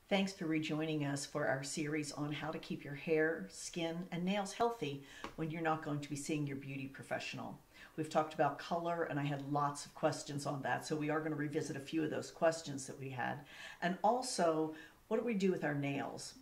Thanks for rejoining us for our series on how to keep your hair, skin, and nails healthy when you're not going to be seeing your beauty professional. We've talked about color, and I had lots of questions on that, so we are going to revisit a few of those questions that we had. And also, what do we do with our nails?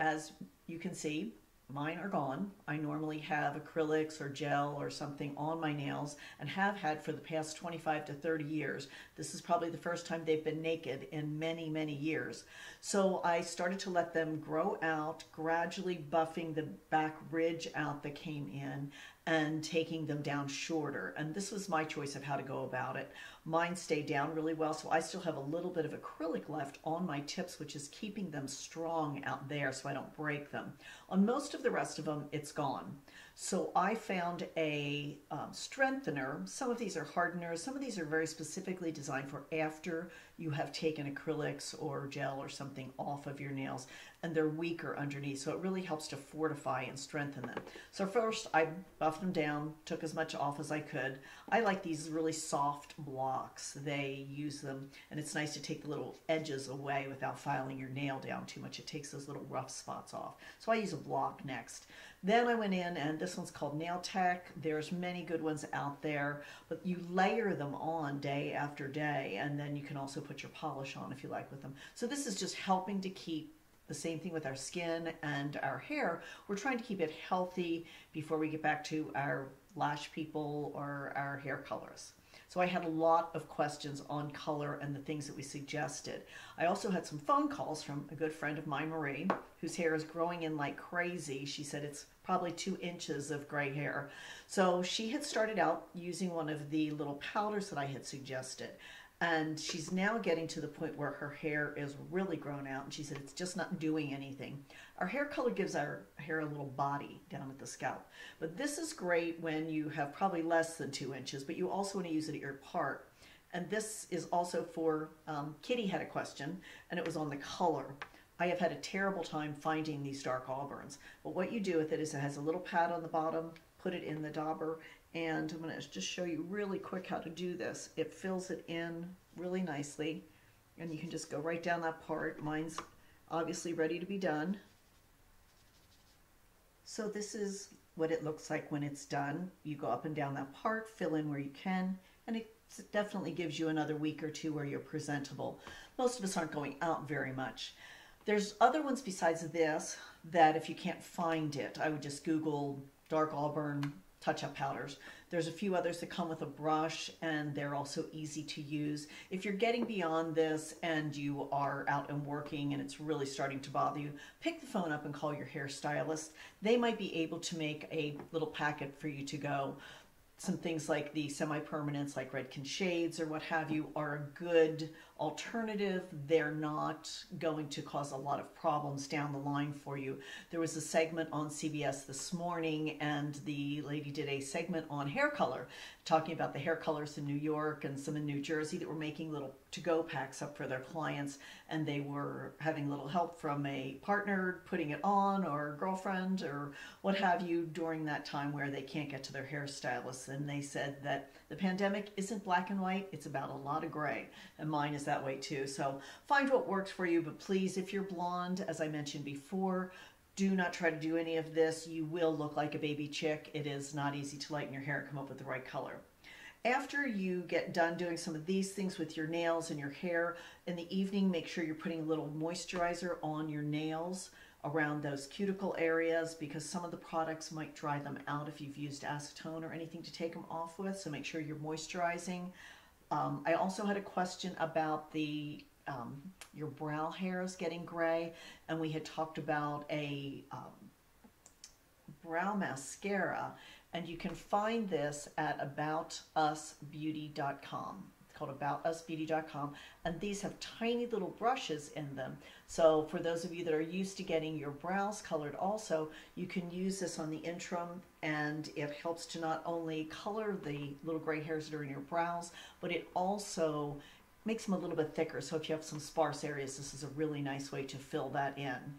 As you can see, mine are gone. I normally have acrylics or gel or something on my nails and have had for the past 25 to 30 years. This is probably the first time they've been naked in many, many years. So I started to let them grow out, gradually buffing the back ridge out that came in and taking them down shorter. And this was my choice of how to go about it. Mine stayed down really well, so I still have a little bit of acrylic left on my tips, which is keeping them strong out there so I don't break them. On most of the rest of them, it's gone. So I found a strengthener. Some of these are hardeners. Some of these are very specifically designed for after you have taken acrylics or gel or something off of your nails, and they're weaker underneath. So it really helps to fortify and strengthen them. So first I buffed them down, took as much off as I could. I like these really soft blocks. They use them, and it's nice to take the little edges away without filing your nail down too much. It takes those little rough spots off. So I use a block next. Then I went in, and this one's called Nail Tech. There's many good ones out there, but you layer them on day after day, and then you can also put your polish on if you like with them. So this is just helping to keep the same thing with our skin and our hair. We're trying to keep it healthy before we get back to our lash people or our hair colorists. So I had a lot of questions on color and the things that we suggested. I also had some phone calls from a good friend of mine, Marie, whose hair is growing in like crazy. She said it's probably 2 inches of gray hair. So she had started out using one of the little powders that I had suggested. And she's now getting to the point where her hair is really grown out, and she said it's just not doing anything. Our hair color gives our hair a little body down at the scalp. But this is great when you have probably less than 2 inches, but you also want to use it at your part. And this is also for, Kitty had a question, and it was on the color. I have had a terrible time finding these dark auburns. But what you do with it is it has a little pad on the bottom, put it in the dauber, and I'm going to just show you really quick how to do this. It fills it in really nicely, and you can just go right down that part. Mine's obviously ready to be done. So this is what it looks like when it's done. You go up and down that part, fill in where you can, and it definitely gives you another week or two where you're presentable. Most of us aren't going out very much. There's other ones besides this that if you can't find it, I would just Google dark auburn touch-up powders. There's a few others that come with a brush, and they're also easy to use. If you're getting beyond this and you are out and working and it's really starting to bother you, pick the phone up and call your hairstylist. They might be able to make a little packet for you to go. Some things like the semi-permanents like Redken Shades or what have you are a good alternative. They're not going to cause a lot of problems down the line for you. There was a segment on CBS this morning, and the lady did a segment on hair color, talking about the hair colors in New York and some in New Jersey that were making little to-go packs up for their clients, and they were having little help from a partner putting it on, or a girlfriend or what have you during that time where they can't get to their hairstylist. And they said that the pandemic isn't black and white, it's about a lot of gray, and mine is that way too. So find what works for you, but please, if you're blonde, as I mentioned before, do not try to do any of this. You will look like a baby chick. It is not easy to lighten your hair and come up with the right color. After you get done doing some of these things with your nails and your hair, in the evening, make sure you're putting a little moisturizer on your nails around those cuticle areas, because some of the products might dry them out if you've used acetone or anything to take them off with, so make sure you're moisturizing. I also had a question about the your brow hairs getting gray, and we had talked about a brow mascara, and you can find this at aboutusbeauty.com. It's called aboutusbeauty.com, and these have tiny little brushes in them. So for those of you that are used to getting your brows colored also, you can use this on the interim, and it helps to not only color the little gray hairs that are in your brows, but it also makes them a little bit thicker. So if you have some sparse areas, this is a really nice way to fill that in.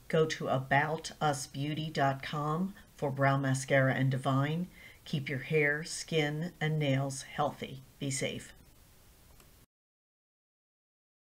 Go to aboutusbeauty.com for Brow Mascara and Divine. Keep your hair, skin, and nails healthy. Be safe.